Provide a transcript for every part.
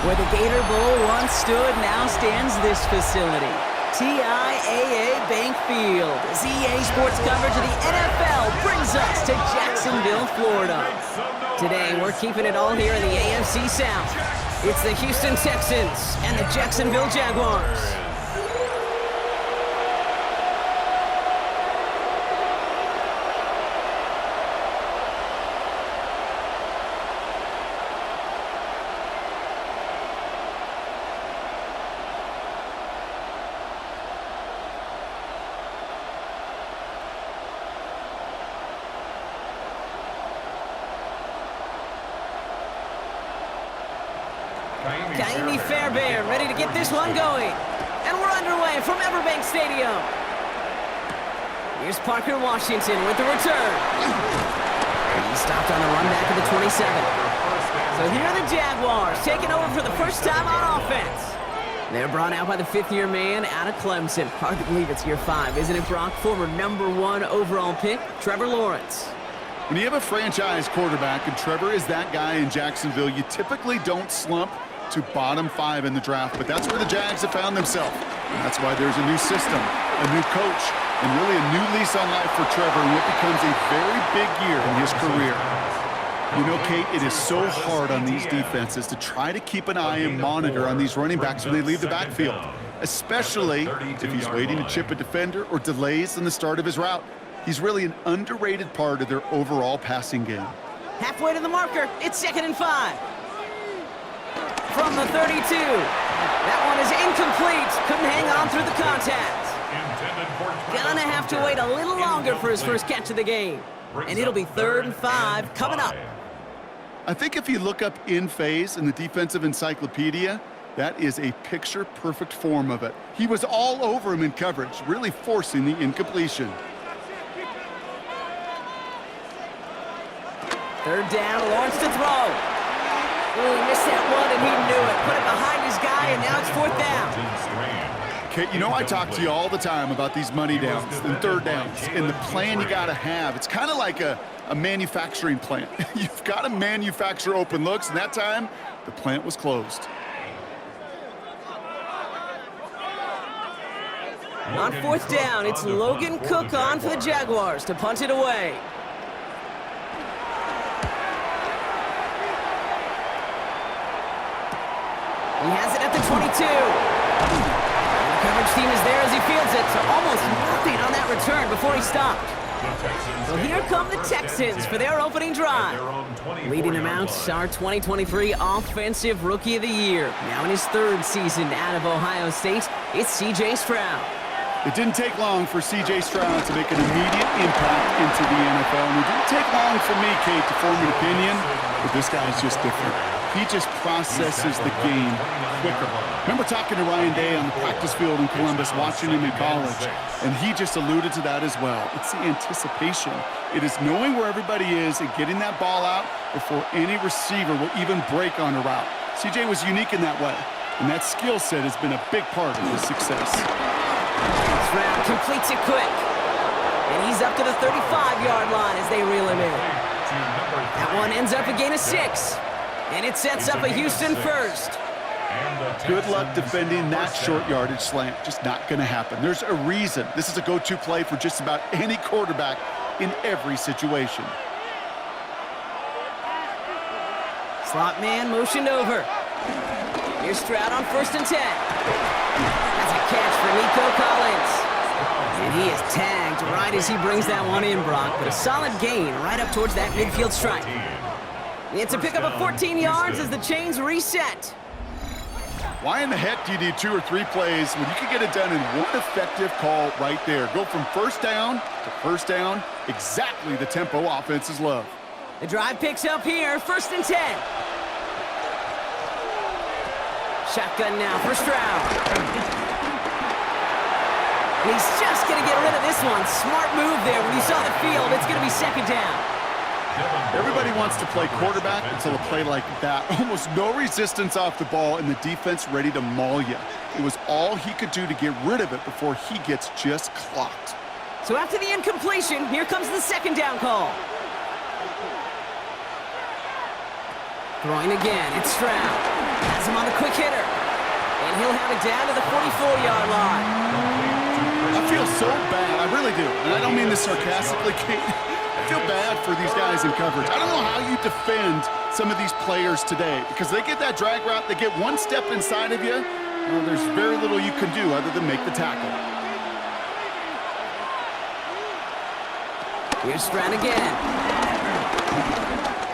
Where the Gator Bowl once stood, now stands this facility. TIAA Bank Field. As EA Sports coverage of the NFL brings us to Jacksonville, Florida. Today, we're keeping it all here in the AFC South. It's the Houston Texans and the Jacksonville Jaguars. Kaimi Fairbairn ready to get this one going. And we're underway from Everbank Stadium. Here's Parker Washington with the return. He stopped on the run back of the 27. So here are the Jaguars taking over for the first time on offense. They're brought out by the fifth-year man out of Clemson. Hard to believe it's year 5, isn't it, Brock? Former #1 overall pick, Trevor Lawrence. When you have a franchise quarterback, and Trevor is that guy in Jacksonville, you typically don't slump to bottom 5 in the draft, but that's where the Jags have found themselves. And that's why there's a new system, a new coach, and really a new lease on life for Trevor in what becomes a very big year in his career. You know, Kate, it is so hard on these defenses to try to keep an eye and monitor on these running backs when they leave the backfield, especially if he's waiting to chip a defender or delays in the start of his route. He's really an underrated part of their overall passing game. Halfway to the marker, it's 2nd and 5. From the 32. That one is incomplete. Couldn't hang on through the contact. Gonna have to wait a little longer for his first catch of the game. And it'll be 3rd and 5 coming up. I think if you look up in phase in the defensive encyclopedia, that is a picture-perfect form of it. He was all over him in coverage, really forcing the incompletion. 3rd down, Lawrence to throw. Oh, he missed that one, and he knew it. Put it behind his guy, and now it's 4th down. Kate, you know I talk to you all the time about these money downs and 3rd downs and the plan you got to have. It's kind of like a manufacturing plant. You've got to manufacture open looks, and that time, the plant was closed. On 4th down, it's Logan Cook on for the Jaguars to punt it away. He has it at the 22. And the coverage team is there as he fields it, so almost nothing on that return before he stopped. So here come the Texans for their opening drive. Leading them out, our 2023 Offensive Rookie of the Year. Now in his 3rd season out of Ohio State, it's C.J. Stroud. It didn't take long for C.J. Stroud to make an immediate impact into the NFL. And it didn't take long for me, Kate, to form an opinion, but this guy is just different. He just processes the game quicker. Remember talking to Ryan Day on the practice field in Columbus, watching him in college, and he just alluded to that as well. It's the anticipation. It is knowing where everybody is and getting that ball out before any receiver will even break on a route. CJ was unique in that way, and that skill set has been a big part of his success. Stroud completes it quick, and he's up to the 35-yard line as they reel him in. That one ends up a gain of 6. And it sets up a Houston first. Good luck defending that short yardage slant. Just not going to happen. There's a reason. This is a go-to play for just about any quarterback in every situation. Slot man motioned over. Here's Stroud on 1st and 10. That's a catch for Nico Collins. And he is tagged right as he brings that one in, Brock. But a solid gain right up towards that midfield stripe. It's a pickup of 14 yards as the chains reset. Why in the heck do you need 2 or 3 plays when you can get it done in one effective call right there? Go from 1st down to 1st down, exactly the tempo offenses love. The drive picks up here, 1st and 10. Shotgun now for Stroud. He's just going to get rid of this one. Smart move there. When you saw the field, it's going to be 2nd down. Everybody wants to play quarterback until a play like that. Almost no resistance off the ball and the defense ready to maul you. It was all he could do to get rid of it before he gets just clocked. So after the incompletion, here comes the 2nd down call. Throwing again, it's Stroud. Has him on the quick hitter. And he'll have it down to the 44-yard line. I feel so bad, I really do. And I don't mean this sarcastically, Kate. I feel bad for these guys in coverage. I don't know how you defend some of these players today because they get that drag route, they get one step inside of you, well, there's very little you can do other than make the tackle. Here's Stroud again.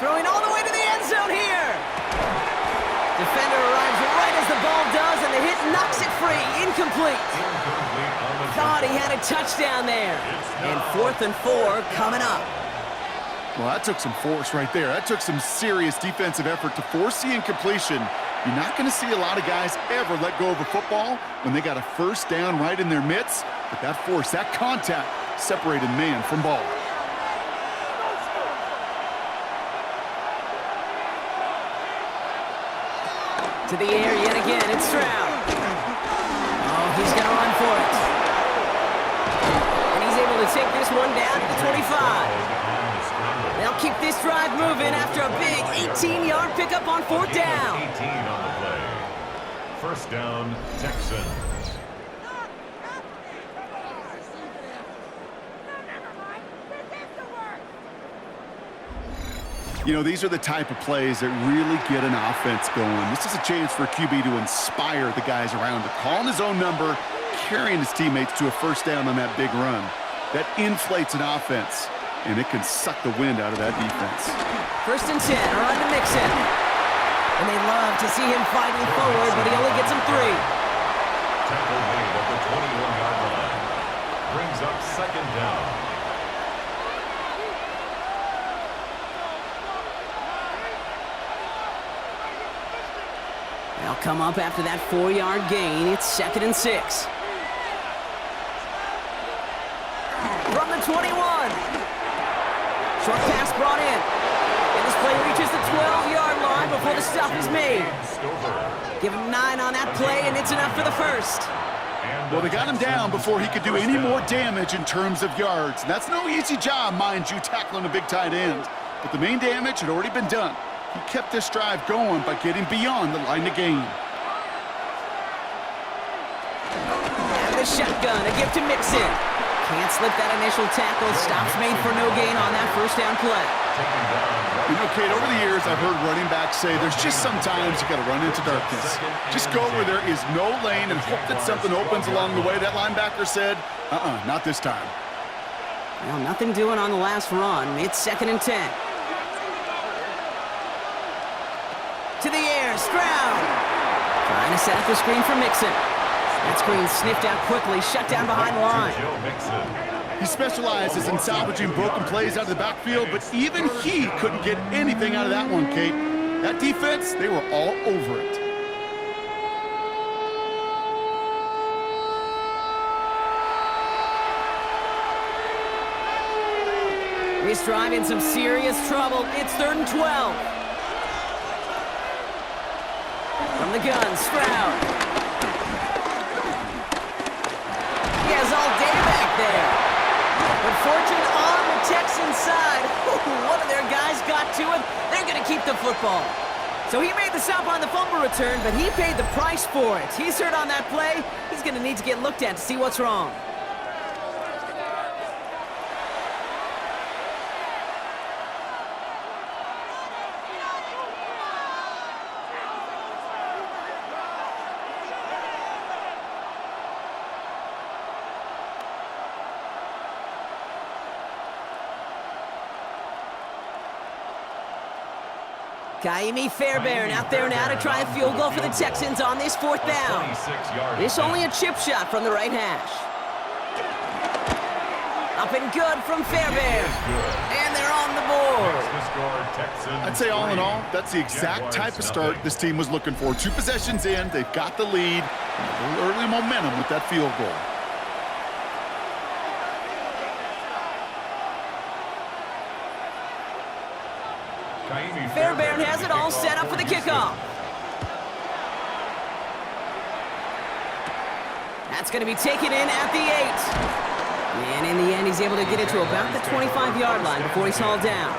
Throwing all the way to the end zone here. Defender arrives right as the ball does, and the hit knocks it free. Incomplete. Thought he had a touchdown there. And 4th and 4 coming up. Well, that took some force right there. That took some serious defensive effort to force the incompletion. You're not going to see a lot of guys ever let go of a football when they got a first down right in their midst. But that force, that contact, separated man from ball. To the air yet again, it's Stroud. Oh, he's going to run for it. And he's able to take this one down to the 25. They'll keep this drive moving after a big 18-yard pickup on 4th down. 18 on the play. First down, Texans. You know, these are the type of plays that really get an offense going. This is a chance for a QB to inspire the guys around him, calling his own number, carrying his teammates to a first down on that big run. That inflates an offense, and it can suck the wind out of that defense. 1st and 10, run to Mixon. And they love to see him fighting forward, but he only gets him 3. Tackle made at the 21-yard line. Brings up 2nd down. They'll come up after that 4-yard gain. It's 2nd and 6. From the 21. Short pass brought in. And this play reaches the 12-yard line before the stop is made. Give him 9 on that play, and it's enough for the first. Well, they got him down before he could do any more damage in terms of yards. That's no easy job, mind you, tackling a big tight end. But the main damage had already been done. He kept this drive going by getting beyond the line to gain. And the shotgun, a gift to Mixon. Can't slip that initial tackle. Stops made for no gain on that first down play. You know, Kate, over the years, I've heard running backs say there's just sometimes you got to run into darkness. Just go where there is no lane and hope that something opens along the way. That linebacker said, not this time. Well, nothing doing on the last run. It's 2nd and 10. To the air, Stroud. Trying to set up the screen for Mixon. That screen sniffed out quickly, shut down behind the line. He specializes in salvaging broken plays out of the backfield, but even he couldn't get anything out of that one, Kate. That defense, they were all over it. This drive in some serious trouble. It's 3rd and 12. From the gun, Stroud. He has all day back there. But fortune on the Texans side. One of their guys got to it. They're going to keep the football. So he made the stop on the fumble return, but he paid the price for it. He's hurt on that play. He's going to need to get looked at to see what's wrong. Kaimi Fairbairn out there now to try a field goal for the Texans on this 4th down. This only a chip shot from the right hash. Up and good from Fairbairn. And they're on the board. I'd say all in all, that's the exact type of start this team was looking for. 2 possessions in, they've got the lead, and a little early momentum with that field goal. Fairbairn has it all set up for the kickoff. That's going to be taken in at the 8. And in the end, he's able to get it to about the 25-yard line before he's hauled down.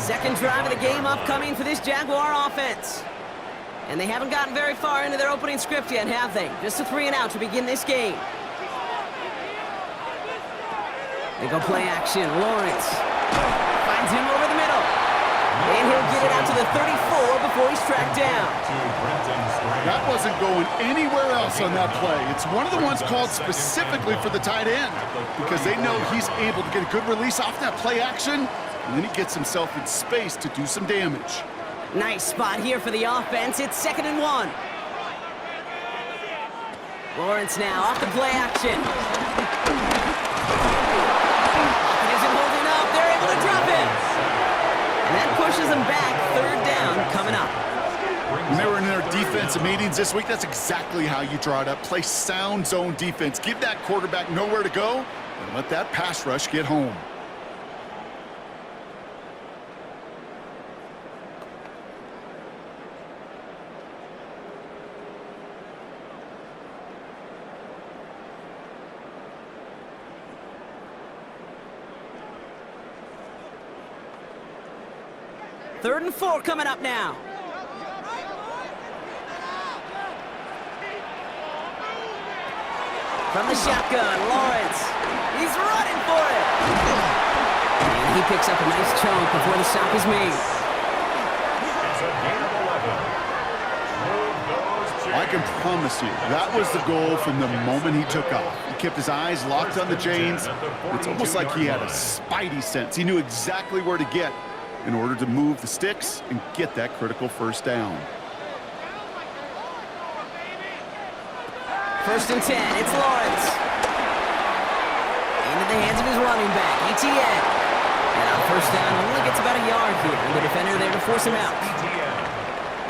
Second drive of the game upcoming for this Jaguar offense. And they haven't gotten very far into their opening script yet, have they? Just a 3-and-out to begin this game. They go play action. Lawrence finds him over the middle. And he'll get it out to the 34 before he's tracked down. That wasn't going anywhere else on that play. It's one of the ones called specifically for the tight end because they know he's able to get a good release off that play action, and then he gets himself in space to do some damage. Nice spot here for the offense. It's 2nd and 1. Lawrence now off the play action. Pocket isn't holding up. They're able to drop it. And that pushes them back. 3rd down coming up. When they were in their defensive meetings this week, that's exactly how you draw it up. Play sound zone defense. Give that quarterback nowhere to go and let that pass rush get home. Third and 4 coming up now. From the shotgun, Lawrence. He's running for it. And he picks up a nice chunk before the stop is made. It's a gain of 11. I can promise you, that was the goal from the moment he took off. He kept his eyes locked on the chains. It's almost like he had a spidey sense. He knew exactly where to get in order to move the sticks and get that critical 1st down. 1st and 10, it's Lawrence. Into the hands of his running back, ETN. And on 1st down, only gets about a yard here. And the defender there to force him out.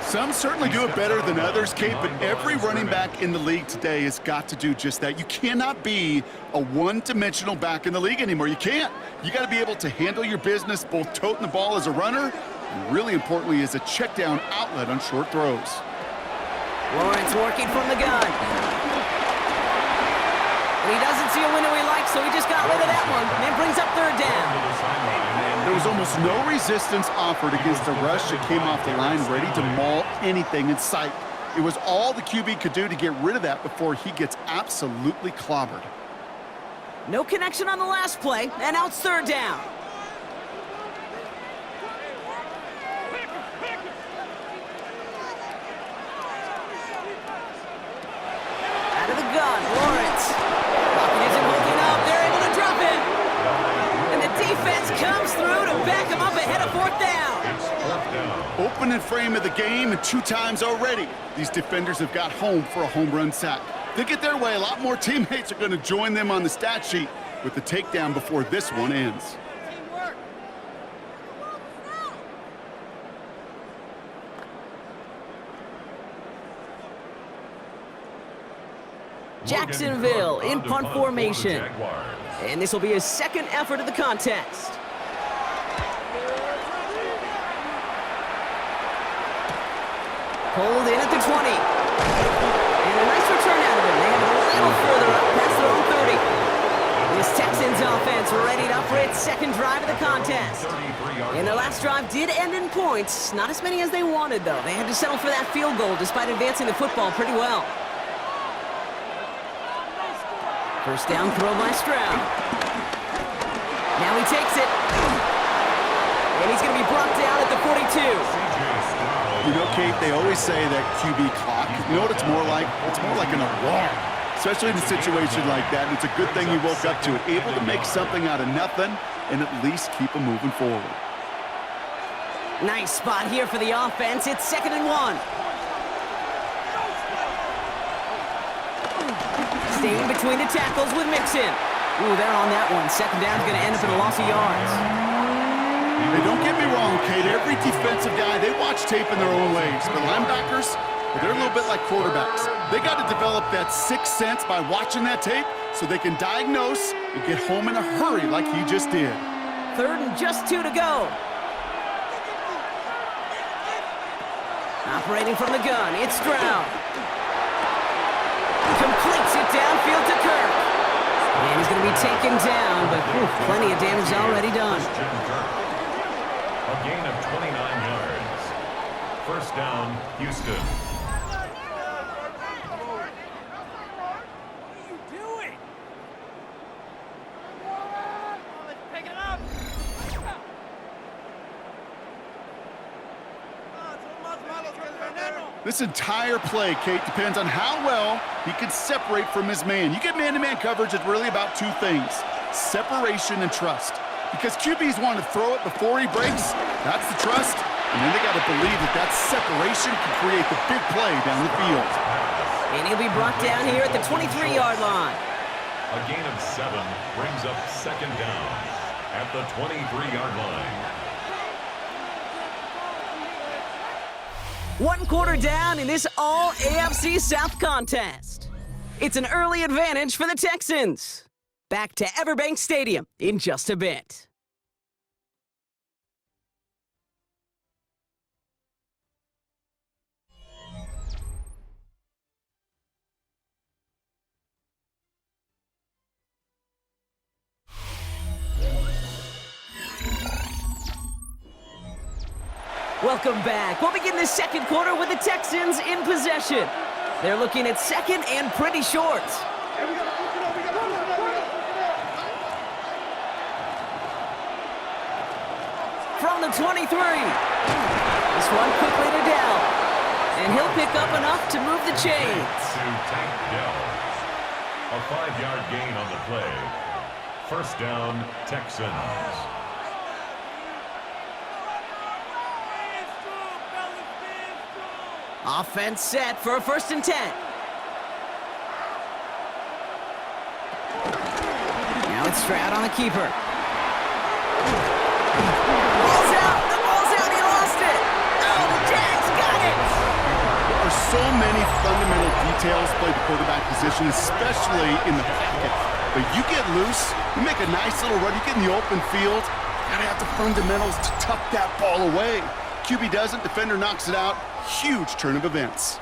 Some certainly do it better than others, Kate, but every running back in the league today has got to do just that. You cannot be a one-dimensional back in the league anymore. You can't. You got to be able to handle your business, both toting the ball as a runner, and really importantly, as a check-down outlet on short throws. Lawrence working from the gun. And he doesn't see a window he likes, so he just got rid of that one. And it brings up 3rd down. There was almost no resistance offered against the rush that came off the line ready to maul anything in sight. It was all the QB could do to get rid of that before he gets absolutely clobbered. No connection on the last play, and now it's 3rd down. Out of the gun, Lawrence. Pocket isn't holding up. They're able to drop it. And the defense comes through to back him up ahead of 4th down. Opening frame of the game, and 2 times already, these defenders have got home for a home run sack. They get their way, a lot more teammates are going to join them on the stat sheet with the takedown before this one ends. Jacksonville in punt formation. And this will be his 2nd effort of the contest. Pulled in at the 20. And a nice return out of him. They have it a little further up past their own 30. This Texans offense ready up for its 2nd drive of the contest. And their last drive did end in points. Not as many as they wanted, though. They had to settle for that field goal despite advancing the football pretty well. 1st down throw by Stroud. Now he takes it. And he's going to be brought down at the 42. You know, Kate, they always say that QB clock. You know what it's more like? It's more like an alarm, especially in a situation like that. And it's a good thing you woke up to it, able to make something out of nothing and at least keep them moving forward. Nice spot here for the offense. It's 2nd and 1. Staying between the tackles with Mixon. Ooh, they're on that one. 2nd down's going to end up in a loss of yards. Hey, don't get me wrong, Kate. Every defensive guy, they watch tape in their own ways. But linebackers, they're a little bit like quarterbacks. They got to develop that 6th sense by watching that tape so they can diagnose and get home in a hurry like he just did. 3rd and just 2 to go. Operating from the gun, it's Stroud. Completes it downfield to Kirk. And he's going to be taken down, but plenty of damage already done. A gain of 29 yards. First down, Houston. This entire play, Kate, depends on how well he can separate from his man. You get man-to-man coverage, it's really about two things, separation and trust. Because QBs want to throw it before he breaks, that's the trust, and then they got to believe that that separation can create the big play down the field. And he'll be brought down here at the 23-yard line. A gain of 7 brings up second down at the 23-yard line. 1 quarter down in this all-AFC South contest. It's an early advantage for the Texans. Back to Everbank Stadium in just a bit. Welcome back. We'll begin the second quarter with the Texans in possession. They're looking at second and pretty short. From the 23. This one quickly to Dell. And he'll pick up enough to move the chains. To Tank Dell. A 5-yard gain on the play. First down, Texans. Offense set for a 1st and 10. Now it's Stroud on the keeper. Ball's out! The ball's out! He lost it! Oh, the Jags got it! There are so many fundamental details play the quarterback position, especially in the pocket. But you get loose, you make a nice little run, you get in the open field, you gotta have the fundamentals to tuck that ball away. QB doesn't, defender knocks it out. Huge turn of events.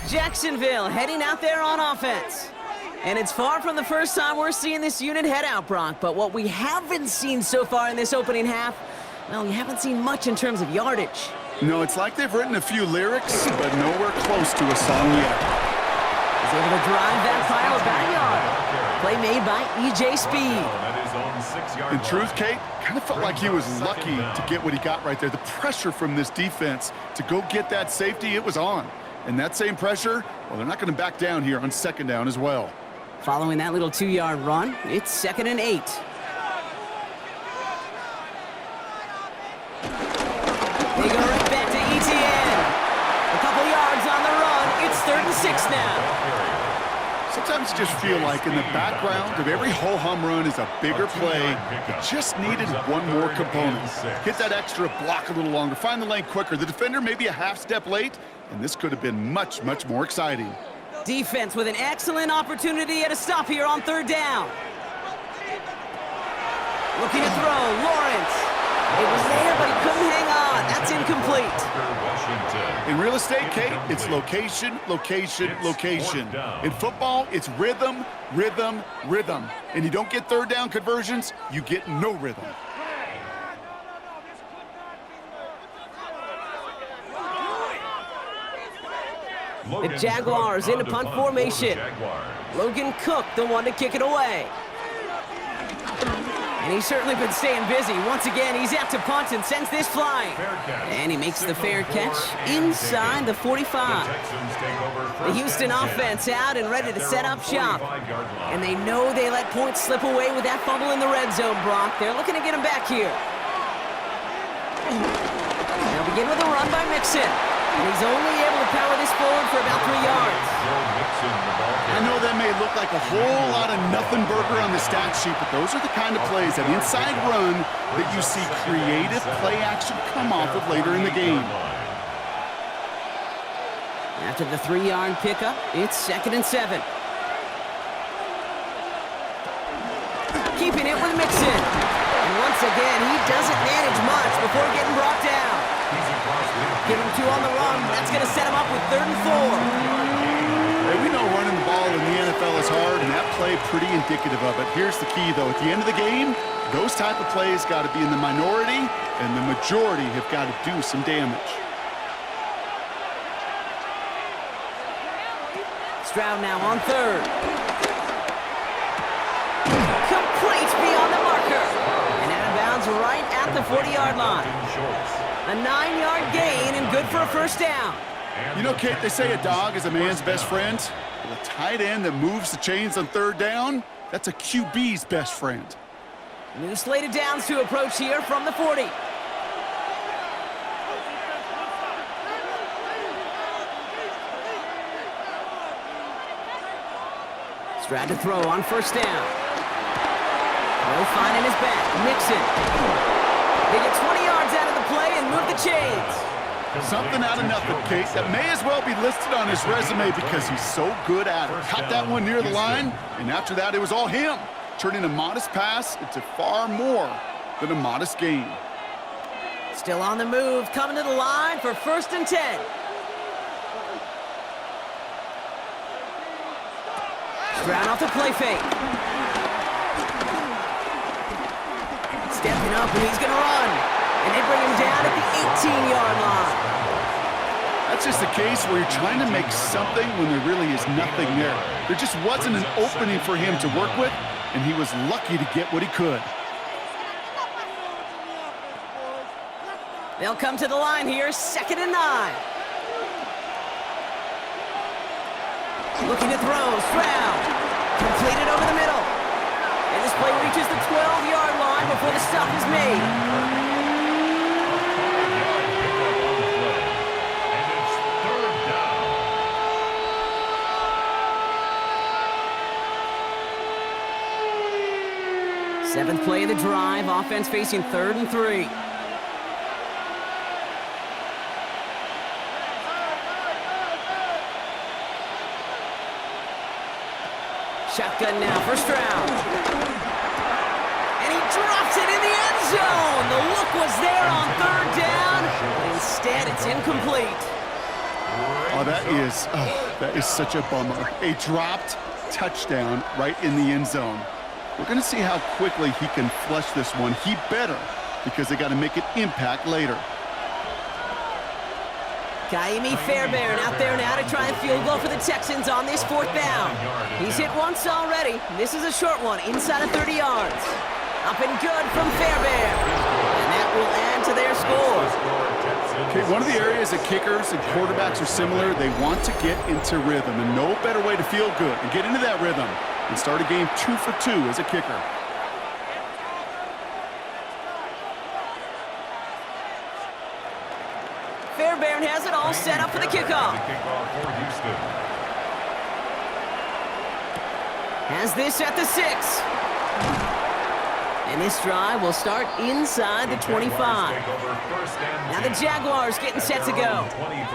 Jacksonville heading out there on offense. And it's far from the first time we're seeing this unit head out, Brock. But what we haven't seen so far in this opening half, well, we haven't seen much in terms of yardage. No, it's like they've written a few lyrics, but nowhere close to a song yet. He's able to drive that pile about a yard. Play made by E.J. Speed. In truth, Kate, kind of felt like he was lucky to get what he got right there. The pressure from this defense to go get that safety, it was on. And that same pressure, well, they're not going to back down here on second down as well. Following that little 2-yard run, it's 2nd and 8. They go right back to ETN. A couple yards on the run. It's 3rd and 6 now. Sometimes you just feel like in the background of every ho-hum run is a bigger play. You just needed one more component. Hit that extra block a little longer, find the lane quicker. The defender maybe a half step late, and this could have been much, much more exciting. Defense with an excellent opportunity at a stop here on 3rd down. Looking to throw, Lawrence. It was there, but he couldn't hang on. That's incomplete. In real estate, Kate, it's location, location, location. In football, it's rhythm, rhythm, rhythm. And you don't get 3rd down conversions, you get no rhythm. The Jaguars into punt formation. Logan Cook, the one to kick it away. And he's certainly been staying busy. Once again, he's out to punt and sends this flying. And he makes the fair catch inside the 45. The Houston offense out and ready to set up shop. And they know they let points slip away with that fumble in the red zone, Brock. They're looking to get him back here. They'll begin with a run by Mixon. And he's only able to power this forward for about 3 yards. I know that may look like a whole lot of nothing burger on the stat sheet, but those are the kind of plays, that inside run, that you see creative play action come off of later in the game. After the 3-yard pickup, it's 2nd and 7. Keeping it with Mixon. And once again, he doesn't manage much before getting brought down. Give him 2 on the run. That's going to set him up with 3rd and 4. Hey, we know running the ball in the NFL is hard, and that play pretty indicative of it. Here's the key, though. At the end of the game, those type of plays got to be in the minority, and the majority have got to do some damage. Stroud now on third. Complete beyond the marker. And out of bounds right at the 40-yard line. A 9-yard gain and good for a first down. You know, Kate, they say a dog is a man's best friend. Well, a tight end that moves the chains on third down, that's a QB's best friend. New slated downs to approach here from the 40. Stroud to throw on first down. Throw finding his back. Mixon. They get 20 yards out of the play and move the chains. Something out of nothing, Kate, that may as well be listed on his resume because he's so good at it. Caught that one near the line, and after that, it was all him, turning a modest pass into far more than a modest gain. Still on the move, coming to the line for 1st and 10. Stroud off the play fake. Stepping up, and he's going to run. And they bring him down at the 18-yard line. That's just a case where you're trying to make something when there really is nothing there. There just wasn't an opening for him to work with, and he was lucky to get what he could. They'll come to the line here, 2nd and 9. Looking to throw, Stroud. Completed over the middle. And this play reaches the 12-yard line before the stop is made. Seventh play of the drive, offense facing 3rd and 3. Shotgun now for Stroud. And he drops it in the end zone. The look was there on 3rd down, but instead it's incomplete. Oh, that is such a bummer. A dropped touchdown right in the end zone. We're going to see how quickly he can flush this one. He better, because they got to make an impact later. Kaimi Fairbairn out there now to try and field goal for the Texans on this 4th down. He's hit once already. This is a short one, inside of 30 yards. Up and good from Fairbairn. And that will add to their score. Okay, one of the areas that kickers and quarterbacks are similar, they want to get into rhythm, and no better way to feel good and get into that rhythm and start a game 2 for 2 as a kicker. Fairbairn has it all set up for the kickoff. Has this at the 6. And this drive will start inside the 25. Now the Jaguars getting set to go.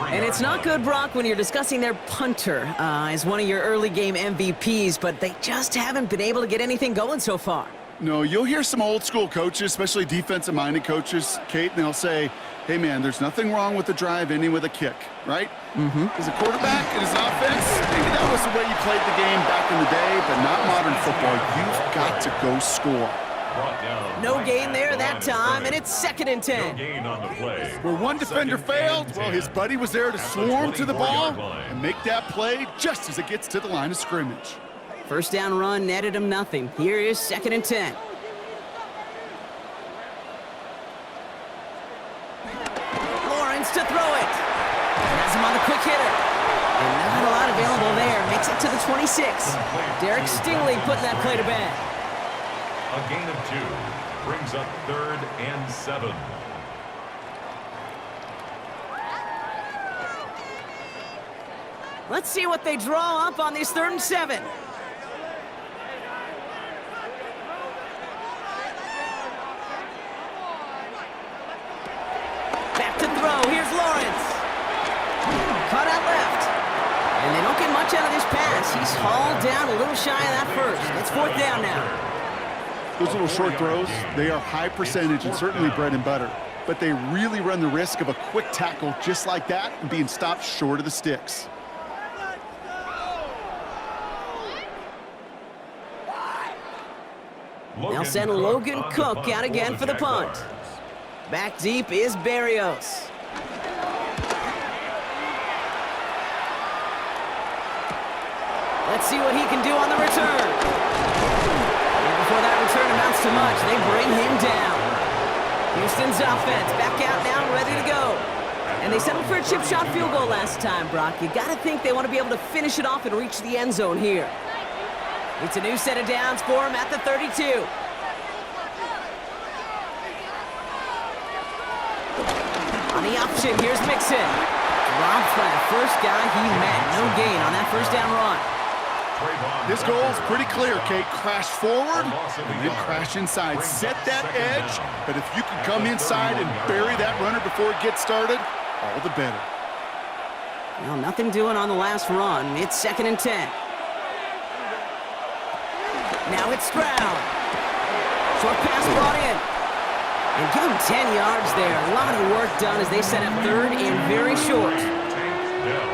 And it's not good, Brock, when you're discussing their punter as one of your early game MVPs, but they just haven't been able to get anything going so far. No, you'll hear some old school coaches, especially defensive-minded coaches, Kate, and they'll say, hey, man, there's nothing wrong with the drive ending with a kick, right? As a quarterback and as an offense, maybe that was the way you played the game back in the day, but not modern football. You've got to go score. No gain there that time, and it's 2nd and 10. Where one defender failed, well, his buddy was there to swarm to the ball and make that play just as it gets to the line of scrimmage. First down run netted him nothing. Here is 2nd and 10. Lawrence to throw it. Has him on the quick hitter. And not a lot available there. Makes it to the 26. Derek Stingley putting that play to bed. A gain of 2 brings up 3rd and 7. Let's see what they draw up on this 3rd and 7. Back to throw. Here's Lawrence. Caught out left. And they don't get much out of this pass. He's hauled down a little shy of that first. It's 4th down now. Those little short throws, they are high percentage and certainly bread and butter. But they really run the risk of a quick tackle just like that and being stopped short of the sticks. They'll send Logan Cook out again for the punt. Back deep is Berrios. Let's see what he can do on the return. And before that return amounts to much, they bring him down. Houston's offense back out now, ready to go. And they settled for a chip shot field goal last time, Brock. You got to think they want to be able to finish it off and reach the end zone here. It's a new set of downs for him at the 32. On the option, here's Mixon. Dropped by the first guy he met. No gain on that first down run. This goal is pretty clear, Kate. Crash forward and then crash inside. Set that edge, but if you can come inside and bury that runner before it gets started, all the better. Well, nothing doing on the last run. It's 2nd and 10. Now it's Stroud. Short pass brought in. And give him 10 yards there. A lot of work done as they set up 3rd and very short.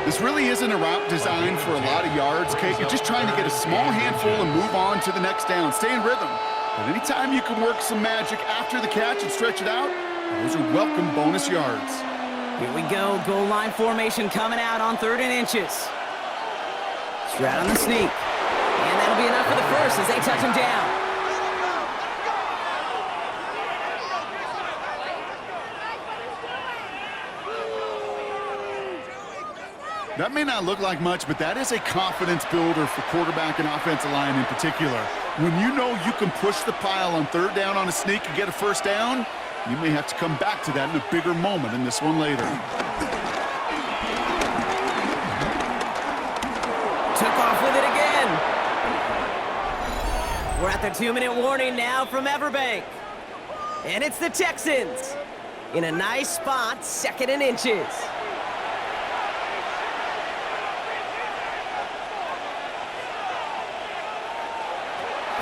This really isn't a route designed for a lot of yards, Kate. You're just trying to get a small handful and move on to the next down. Stay in rhythm. But anytime you can work some magic after the catch and stretch it out, those are welcome bonus yards. Here we go. Goal line formation coming out on 3rd and inches. Stroud on the sneak. And that'll be enough for the first as they touch him down. That may not look like much, but that is a confidence builder for quarterback and offensive line in particular. When you know you can push the pile on 3rd down on a sneak and get a first down, you may have to come back to that in a bigger moment in this one later. Took off with it again. We're at the 2-minute warning now from Everbank. And it's the Texans. In a nice spot, 2nd and inches.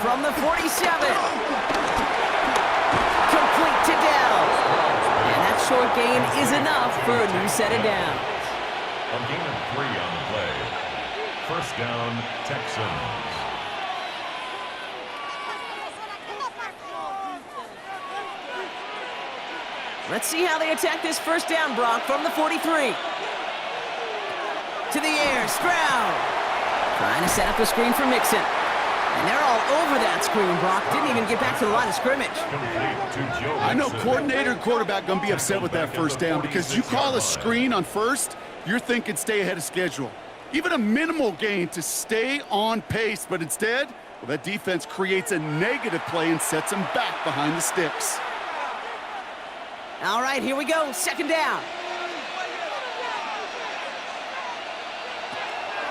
From the 47. Complete to Dell. And that short gain is enough for a new set of downs. A gain of 3 on the play. First down, Texans. Let's see how they attack this first down, Brock, from the 43. To the air, Stroud. Trying to set up a screen for Mixon. And they're all over that screen, Brock. Didn't even get back to the line of scrimmage. I know coordinator and quarterback going to be upset with that first down because you call a screen on first, you're thinking stay ahead of schedule. Even a minimal gain to stay on pace, but instead, well, that defense creates a negative play and sets them back behind the sticks. All right, here we go. 2nd down.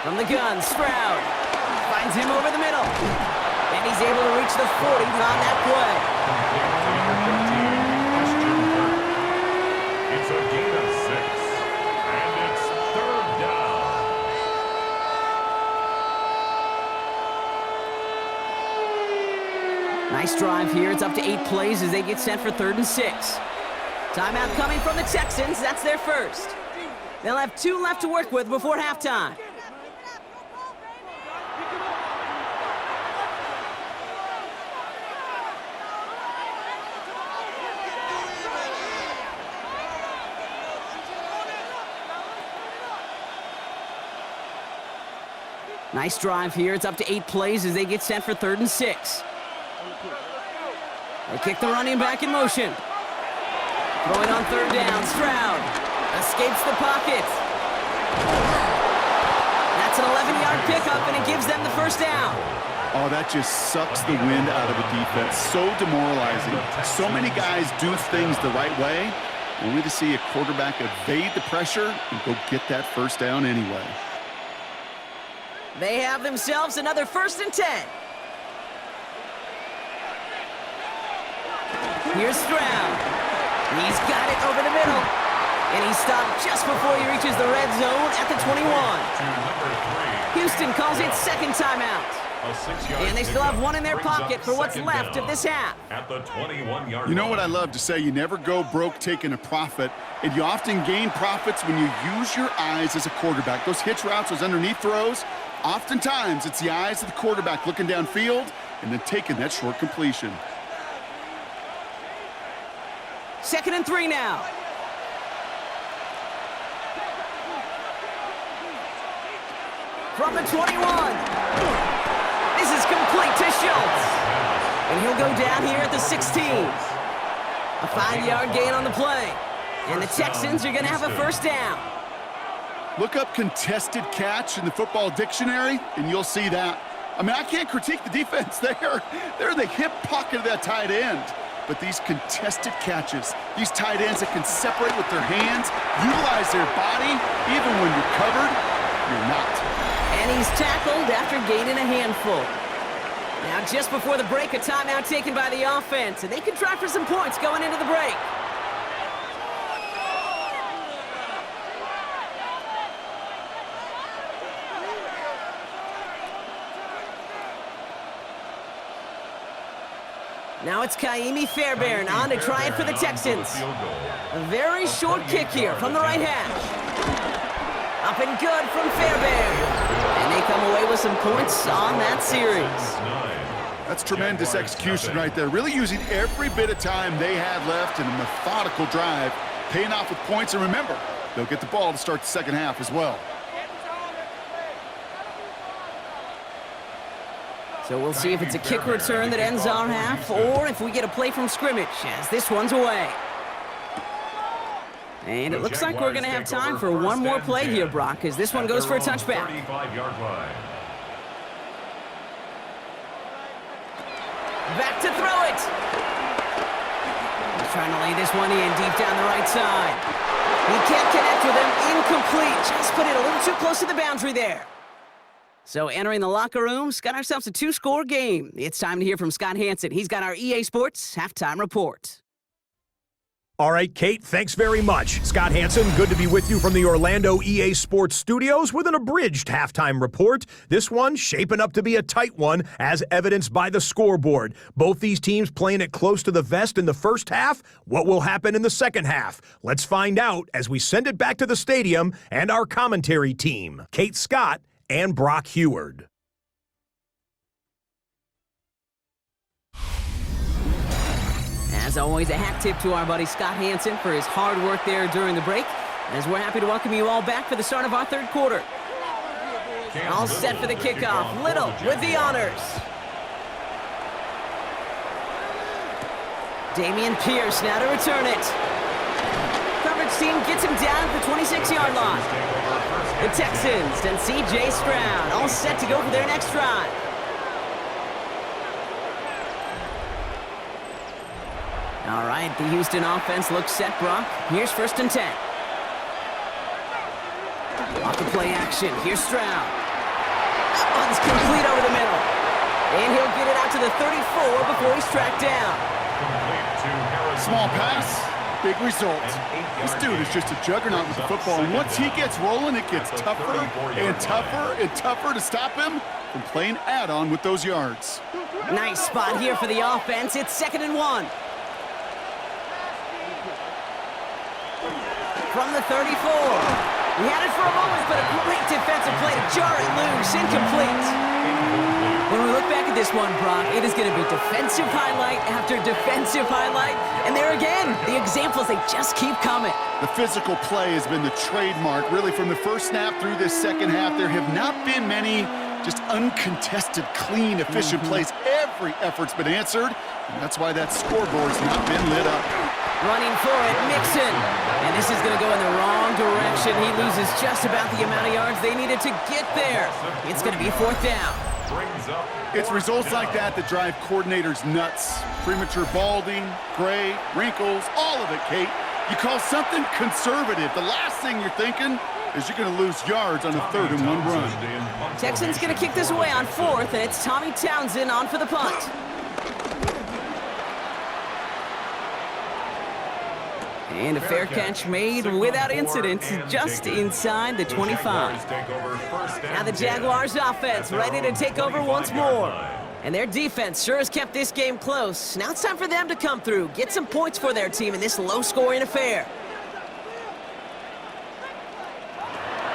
From the gun, Stroud. Finds him over the middle. And he's able to reach the 40 on that play. It's a gain of 6. And it's 3rd down. Nice drive here. It's up to 8 plays as they get set for 3rd and 6. Timeout coming from the Texans. That's their first. They'll have 2 left to work with before halftime. Nice drive here. It's up to 8 plays as they get set for 3rd and 6. They kick the running back in motion. Throwing on 3rd down, Stroud escapes the pocket. That's an 11-yard pickup, and it gives them the first down. Oh, that just sucks the wind out of a defense. So demoralizing. So many guys do things the right way, only to see a quarterback evade the pressure and go get that first down anyway. They have themselves another 1st and 10. Here's Stroud. He's got it over the middle. And he stopped just before he reaches the red zone at the 21. Houston calls it 2nd timeout. And they still have 1 in their pocket for what's left of this half. At the 21-yard line. You know what I love to say? You never go broke taking a profit, and you often gain profits when you use your eyes as a quarterback. Those hitch routes, those underneath throws, oftentimes it's the eyes of the quarterback looking downfield, and then taking that short completion. 2nd and 3 now. From the 21. This is complete to Schultz. And he'll go down here at the 16. A 5-yard gain on the play. And the Texans are going to have a first down. Look up contested catch in the football dictionary, and you'll see that. I mean, I can't critique the defense there. They're in the hip pocket of that tight end. But these contested catches, these tight ends that can separate with their hands, utilize their body, even when you're covered, you're not. And he's tackled after gaining a handful. Now, just before the break, a timeout taken by the offense, and they can try for some points going into the break. Now it's Kaimi Fairbairn on to try it for the Texans. A very short kick here from the right hash. Up and good from Fairbairn. And they come away with some points on that series. That's tremendous execution right there. Really using every bit of time they had left in a methodical drive, paying off with points. And remember, they'll get the ball to start the second half as well. So we'll see if it's a kick return that ends our half, or if we get a play from scrimmage, as this one's away. And it looks like we're going to have time for one more play here, Brock, as this one goes for a touchback. 35-yard line. Back to throw it. He's trying to lay this one in deep down the right side. He can't connect with him. Incomplete. Just put it a little too close to the boundary there. So entering the locker rooms, got ourselves a 2-score game. It's time to hear from Scott Hansen. He's got our EA Sports Halftime Report. All right, Kate, thanks very much. Scott Hansen, good to be with you from the Orlando EA Sports Studios with an abridged halftime report. This one shaping up to be a tight one, as evidenced by the scoreboard. Both these teams playing it close to the vest in the first half. What will happen in the second half? Let's find out as we send it back to the stadium and our commentary team, Kate Scott and Brock Heward. As always, a hat tip to our buddy Scott Hansen for his hard work there during the break, as we're happy to welcome you all back for the start of our third quarter. All set for the kickoff. Little with the honors. Damian Pierce now to return it. Coverage team gets him down at the 26-yard line. The Texans and C.J. Stroud all set to go for their next drive. All right, the Houston offense looks set, Brock. Here's 1st and 10. Off the play action. Here's Stroud. That one's complete over the middle. And he'll get it out to the 34 before he's tracked down. Small pass, big result. This dude is just a juggernaut with the football. And once he gets rolling, it gets tougher and tougher and tougher to stop him from playing add-on with those yards. Nice spot here for the offense. It's 2nd and 1. From the 34. He had it for a moment, but a great defensive play to jar it loose. Incomplete. When we look back at this one, Brock, it is going to be defensive highlight after defensive highlight. And there again, the examples, they just keep coming. The physical play has been the trademark, really, from the first snap through this second half. There have not been many just uncontested, clean, efficient plays. Every effort's been answered, and that's why that scoreboard's not been lit up. Running for it, Mixon. And this is going to go in the wrong direction. He loses just about the amount of yards they needed to get there. It's going to be 4th down. It's results like that that drive coordinators nuts. Premature balding, gray, wrinkles, all of it, Kate. You call something conservative. The last thing you're thinking is you're going to lose yards on a 3rd and 1 run. Texans going to kick this away on 4th, and it's Tommy Townsend on for the punt. And a fair catch made without incident, just inside the 25. Now the Jaguars offense ready to take over once more. And their defense sure has kept this game close. Now it's time for them to come through, get some points for their team in this low-scoring affair.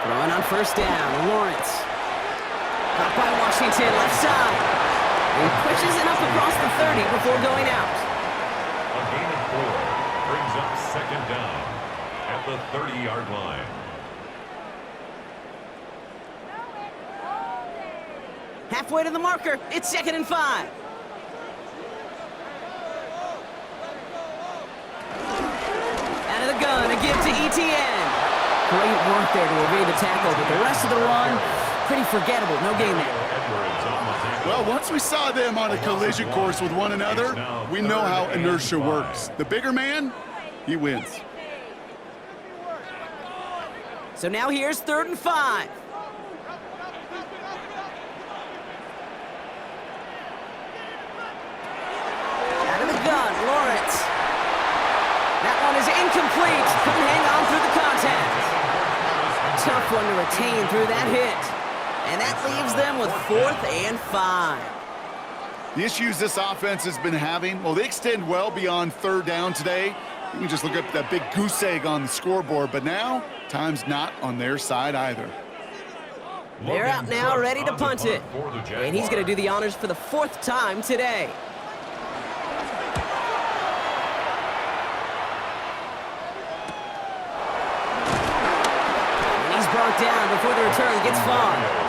Throwing on 1st down, Lawrence. Caught by Washington, left side. He pushes it up across the 30 before going out. A gain of 4 brings up second down at the 30-yard line. Halfway to the marker, it's 2nd and 5. Out of the gun, a give to ETN. Great work there to evade the tackle, but the rest of the run, pretty forgettable. No gain there. Well, once we saw them on a collision course with one another, we know how inertia works. The bigger man, he wins. So now here's 3rd and 5. Out of the gun, Lawrence. That one is incomplete. Couldn't hang on through the contact. Tough one to retain through that hit. And that leaves them with 4th and 5. The issues this offense has been having, well, they extend well beyond 3rd down today. You can just look up that big goose egg on the scoreboard, but now time's not on their side either. They're out now, ready to punt it. And he's going to do the honors for the 4th time today. And he's brought down before the return gets far.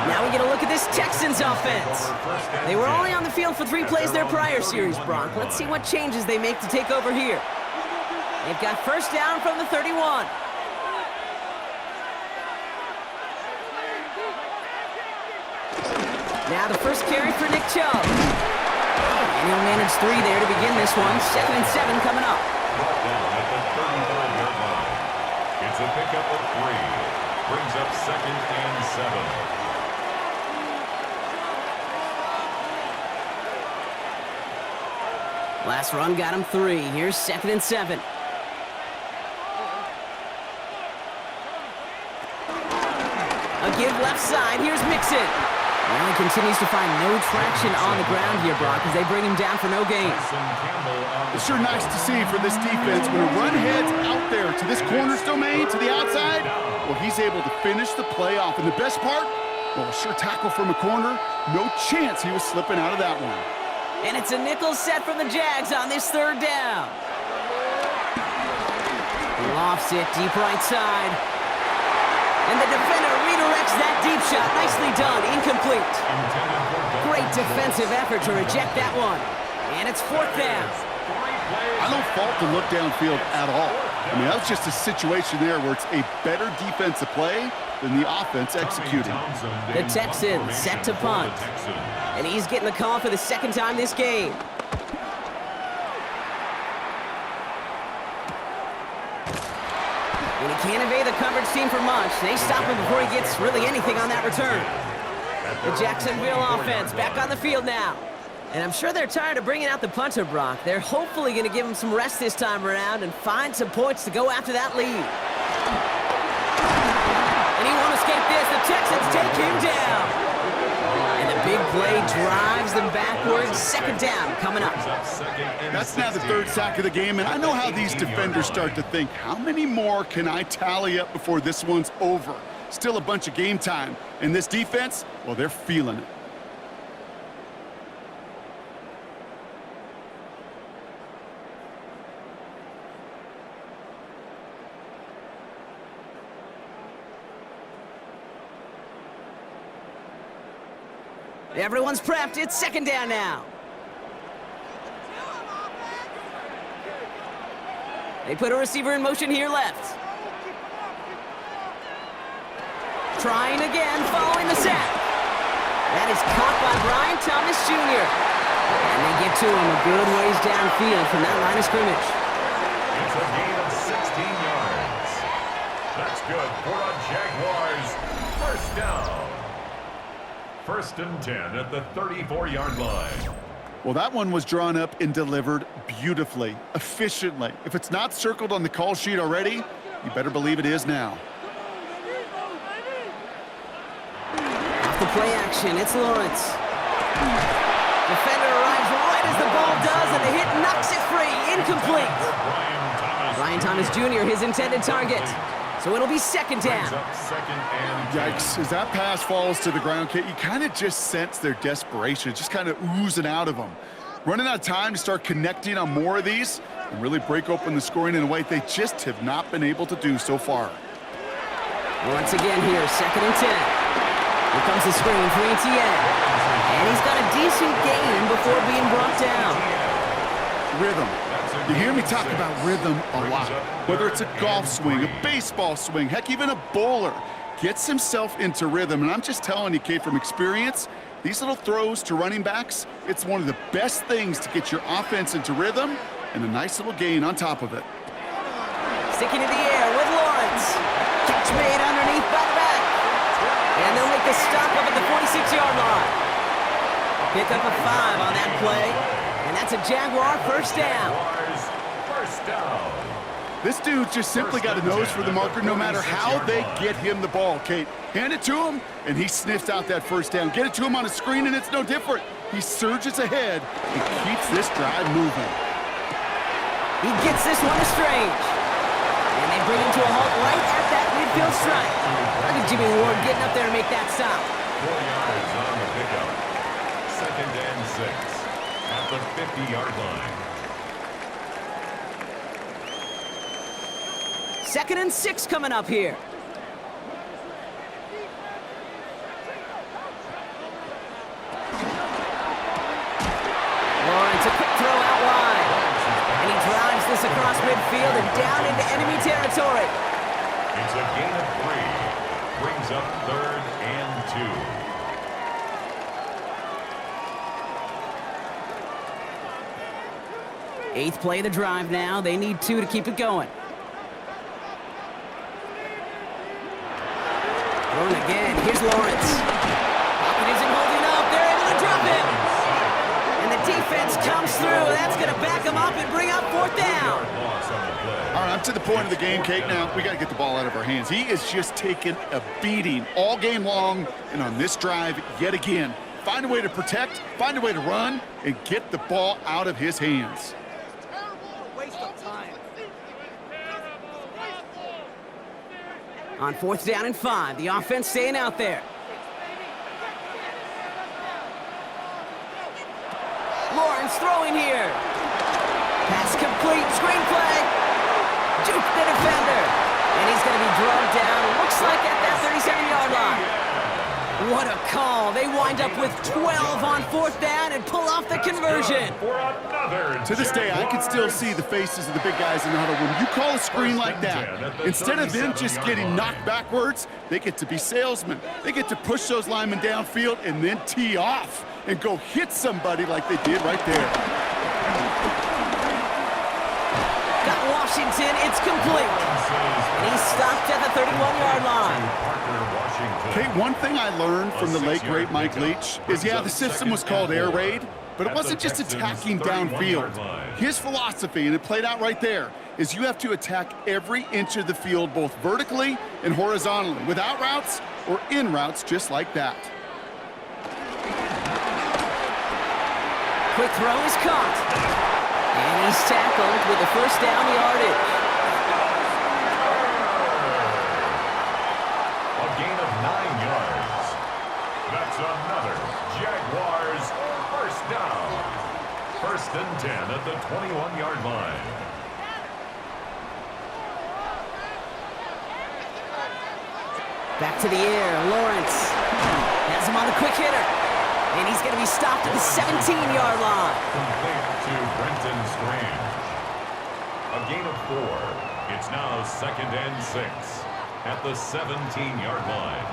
Now we get a look at this Texans offense. They were only on the field for 3 plays their prior series, Brock. Let's see what changes they make to take over here. They've got 1st down from the 31. Now the first carry for Nick Chubb. And he'll manage 3 there to begin this one. 2nd and 7 coming up. It's a pickup of 3. Brings up 2nd and 7. Last run got him 3. Here's 2nd and 7. A give left side. Here's Mixon. Well, he continues to find no traction on the ground here, Brock, as they bring him down for no gain. It's sure nice to see for this defense when a run heads out there to this corner's domain, to the outside. Well, he's able to finish the play off. And the best part, well, a sure tackle from a corner. No chance he was slipping out of that one. And it's a nickel set from the Jags on this 3rd down. He lofts it deep right side. And the defender redirects that deep shot. Nicely done. Incomplete. Great defensive effort to reject that one. And it's 4th down. I don't fault the look downfield at all. I mean, that's just a situation there where it's a better defensive play than the offense executing. The Texans set to punt. And he's getting the call for the 2nd time this game. And he can't evade the coverage team for much. They stop him before he gets really anything on that return. The Jacksonville offense back on the field now. And I'm sure they're tired of bringing out the punter, Brock. They're hopefully going to give him some rest this time around and find some points to go after that lead. And he won't escape this. The Texans take him down. And the big play drives them backwards. 2nd down coming up. That's now the 3rd sack of the game, and I know how these defenders start to think, how many more can I tally up before this one's over? Still a bunch of game time. And this defense, well, they're feeling it. Everyone's prepped. It's 2nd down now. They put a receiver in motion here left. Trying again, following the sack. That is caught by Brian Thomas Jr. And they get to him a good ways downfield from that line of scrimmage. It's a gain of 16 yards. That's good for a Jaguars 1st down. 1st and 10 at the 34-yard line. Well, that one was drawn up and delivered beautifully, efficiently. If it's not circled on the call sheet already, you better believe it is now. Off the play action, it's Lawrence. Defender arrives right as the ball does, and the hit knocks it free. Incomplete. Brian Thomas Jr., his intended target. So So it'll be second down. Second and 10. Yikes, as that pass falls to the ground, Kate, you kind of just sense their desperation, just kind of oozing out of them. Running out of time to start connecting on more of these and really break open the scoring in a way they just have not been able to do so far. Once again here, second and 10. Here comes the screen for Etienne. And he's got a decent gain before being brought down. Rhythm. You hear me talk about rhythm a lot. Whether it's a golf swing, a baseball swing, heck, even a bowler gets himself into rhythm. And I'm just telling you, Kate, from experience, these little throws to running backs, it's one of the best things to get your offense into rhythm and a nice little gain on top of it. Sticking in the air with Lawrence. Catch made underneath by the back. And they'll make the stop up at the 46-yard line. Pick up a 5 on that play. And that's a Jaguar first down. First down. This dude just simply got a nose for the marker no matter how they get him the ball, Kate. Hand it to him, and he sniffs out that first down. Get it to him on a screen, and it's no different. He surges ahead and keeps this drive moving. He gets this one to Strange. And they bring him to a halt right at that midfield stripe. Look at Jimmy Ward getting up there to make that stop. 4 yards on the pickup. Second and 6 at the 50-yard line. Second and 6 coming up here. Lawrence, a quick throw out wide. And he drives this across midfield and down into enemy territory. It's a gain of 3. Brings up third and 2. 8th play of the drive now. They need 2 to keep it going. Thrown again. Here's Lawrence. Pocket isn't holding up. They're able to drop him. And the defense comes through. That's going to back him up and bring up 4th down. All right, I'm to the point of the game, Kate, now. We got to get the ball out of our hands. He is just taking a beating all game long, and on this drive, yet again. Find a way to protect, find a way to run, and get the ball out of his hands. On 4th down and 5, the offense staying out there. Lawrence throwing here. Pass complete, screenplay. Juke the defender. And he's going to be drugged down. Looks like at that 37-yard line. What a call. They wind up with 12 on 4th down and pull off the conversion. To this day, I can still see the faces of the big guys in the huddle. When you call a screen like that, instead of them just getting knocked backwards, they get to be salesmen. They get to push those linemen downfield and then tee off and go hit somebody like they did right there. Got Washington, it's complete. And he's stopped at the 31-yard line. Kate, one thing I learned from the late, great Mike Leach is, yeah, the system was called air raid, but it wasn't just attacking downfield. His philosophy, and it played out right there, is you have to attack every inch of the field, both vertically and horizontally, without routes or in routes just like that. Quick throw is caught. And he's tackled with the first down yardage. A gain of 9 yards. That's another Jaguars first down. First and 10 at the 21-yard line. Back to the air, Lawrence has him on the quick hitter. And he's going to be stopped at the 17-yard line. Complete to Brenton Strange. A gain of 4. It's now second and 6 at the 17-yard line.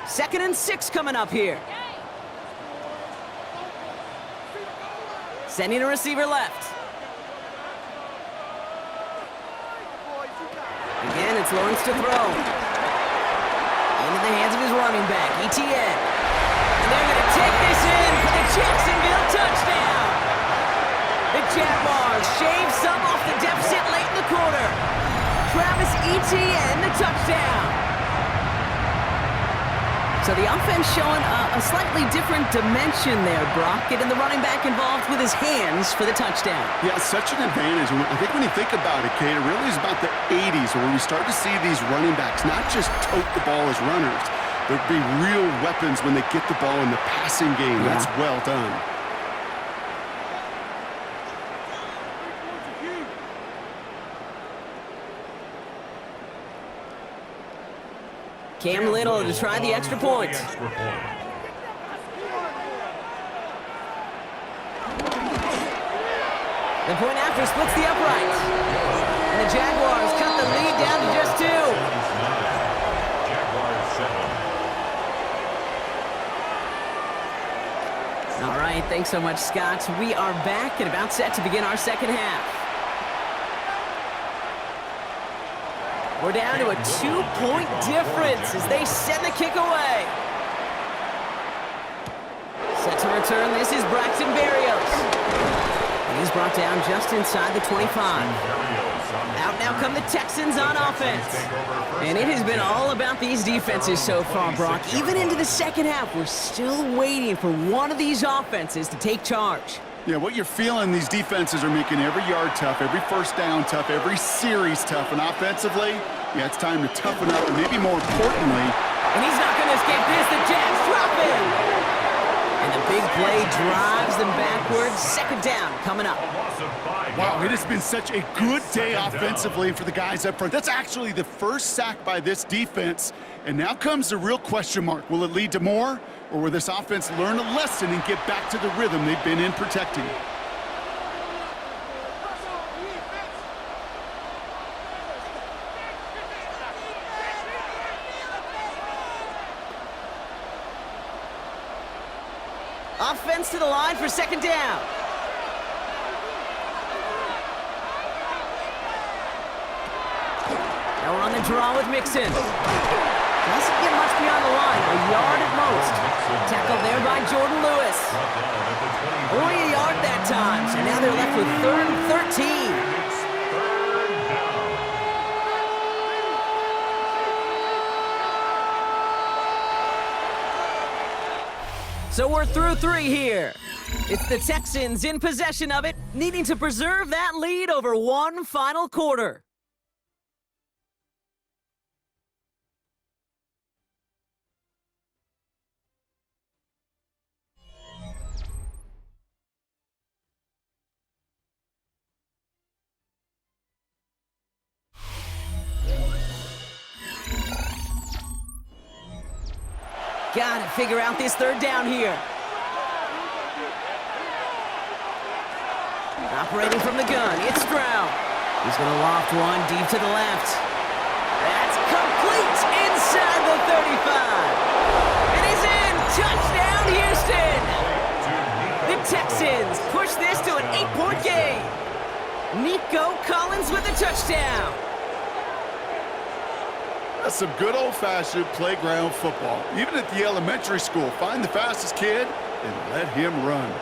Second and 6 coming up here. Sending a receiver left. Again, it's Lawrence to throw. Into the hands of his running back, Etienne. And they're going to take this in for the Jacksonville touchdown. The Jaguars shave some off the deficit late in the quarter. Travis Etienne, the touchdown. So the offense showing a slightly different dimension there, Brock, getting the running back involved with his hands for the touchdown. Yeah, such an advantage. I think when you think about it, Kate, it really is about the 80s where we start to see these running backs not just tote the ball as runners. There'd be real weapons when they get the ball in the passing game. Yeah. That's well done. Cam Little to try the extra point. The point after splits the uprights. And the Jaguars cut the lead down to just 2. All right, thanks so much, Scott. We are back and about set to begin our second half. We're down to a 2-point difference as they send the kick away. Set to return, this is Braxton Berrios. And he's brought down just inside the 25. Out now come the Texans on offense. And it has been all about these defenses so far, Brock. Even into the second half, we're still waiting for one of these offenses to take charge. Yeah, what you're feeling, these defenses are making every yard tough, every first down tough, every series tough. And offensively, yeah, it's time to toughen up. And maybe more importantly, and he's not going to escape this. The Jags drop him. And the big play drives them backwards. Second down coming up. wow, it has been such a good day offensively for the guys up front. That's actually the first sack by this defense. And now comes the real question mark. Will it lead to more? Or will this offense learn a lesson and get back to the rhythm they've been in protecting? Offense to the line for second down. Now we're on the draw with Mixon. Doesn't get much beyond the line, a yard at most. Tackled there by Jordan Lewis. Only a yard that time, so now they're left with 3rd and 13. So we're through 3 here. It's the Texans in possession of it, needing to preserve that lead over one final quarter. Gotta figure out this third down here. Operating from the gun, it's Stroud. He's gonna loft one deep to the left. That's complete inside the 35. And he's in! Touchdown, Houston! The Texans push this to an 8-point game. Nico Collins with the touchdown. That's some good old-fashioned playground football. Even at the elementary school, find the fastest kid and let him run.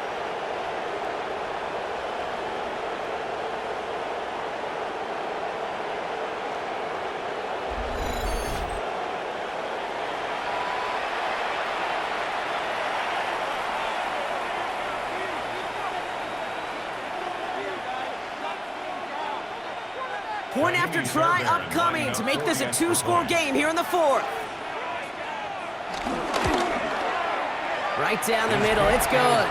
Point after try upcoming to make this a 2-score game here in the 4th. Right down the middle, it's good.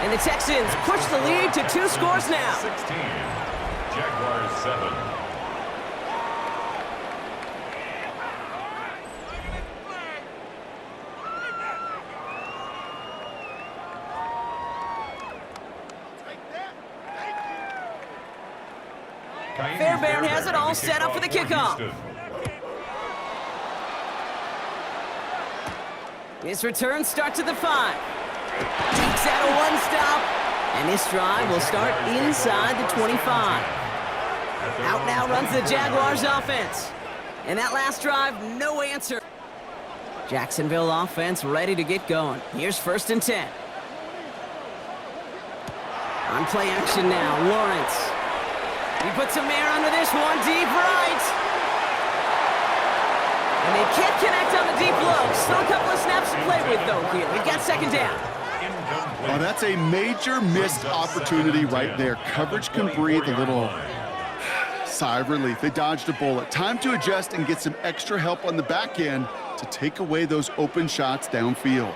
And the Texans push the lead to 2 scores now. 16, Jaguars 7. Fairbairn has it all set up for the kickoff. This return starts at the 5. Takes out a 1-stop. And this drive will start inside the 25. Out now runs the Jaguars offense. And that last drive, no answer. Jacksonville offense ready to get going. Here's 1st and 10. On play action now, Lawrence. He puts some air under this one, deep right. And they can't connect on the deep low. Still a couple of snaps to play with, though, here. We've got second down. Well, that's a major missed opportunity right there. Coverage can breathe a little sigh of relief. They dodged a bullet. Time to adjust and get some extra help on the back end to take away those open shots downfield.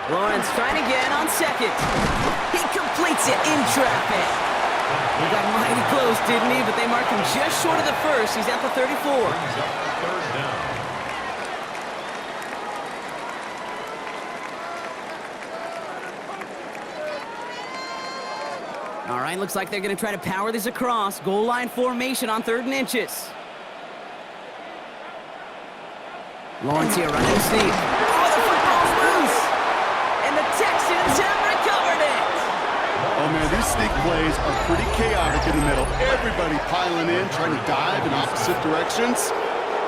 Lawrence trying again on second. He completes it in traffic. He got mighty close, didn't he? But they marked him just short of the first. He's at the 34. Third down. All right, looks like they're going to try to power this across. Goal line formation on 3rd and inches. Lawrence here running a sneak. Oh, the football's loose! And the Texans have recovered it! Oh, man, these sneak plays are pretty chaotic in the middle. Everybody piling in, trying to dive in opposite directions.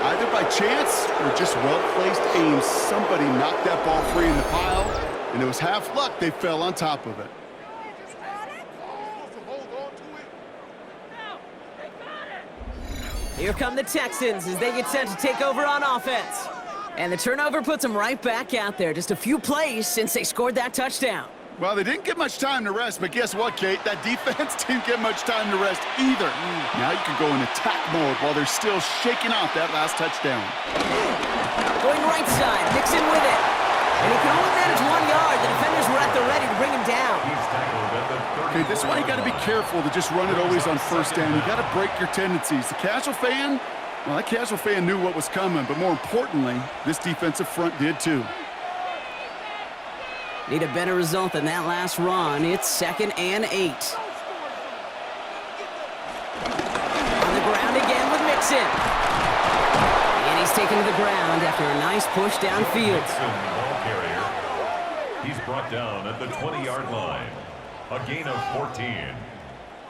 Either by chance or just well-placed aim, somebody knocked that ball free in the pile, and it was half luck they fell on top of it. Here come the Texans as they get set to take over on offense. And the turnover puts them right back out there. Just a few plays since they scored that touchdown. Well, they didn't get much time to rest, but guess what, Kate? That defense didn't get much time to rest either. Now you can go in attack mode while they're still shaking off that last touchdown. Going right side, Mixon with it. And he can only manage 1 yard. The defenders were at the ready to bring him down. He's tackled at the 30. Okay, this is why you got to be careful to just run it always on first down. You got to break your tendencies. The casual fan, well, that casual fan knew what was coming, but more importantly, this defensive front did too. Need a better result than that last run. It's 2nd and 8. On the ground again with Mixon. And he's taken to the ground after a nice push downfield. Mixon, the ball carrier. He's brought down at the 20-yard line. A gain of 14.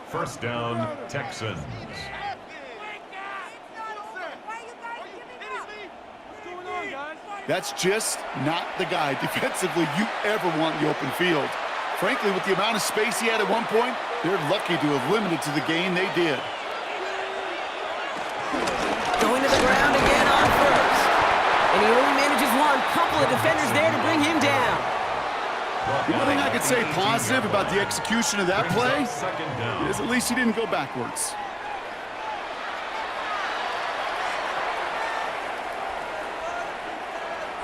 First down, Texans. That's just not the guy defensively you ever want in the open field. Frankly, with the amount of space he had at one point, they're lucky to have limited to the gain they did. Going to the ground again on first. And he only manages one. Couple of defenders there to bring him down. The only thing I could say positive about the execution of that play is at least he didn't go backwards.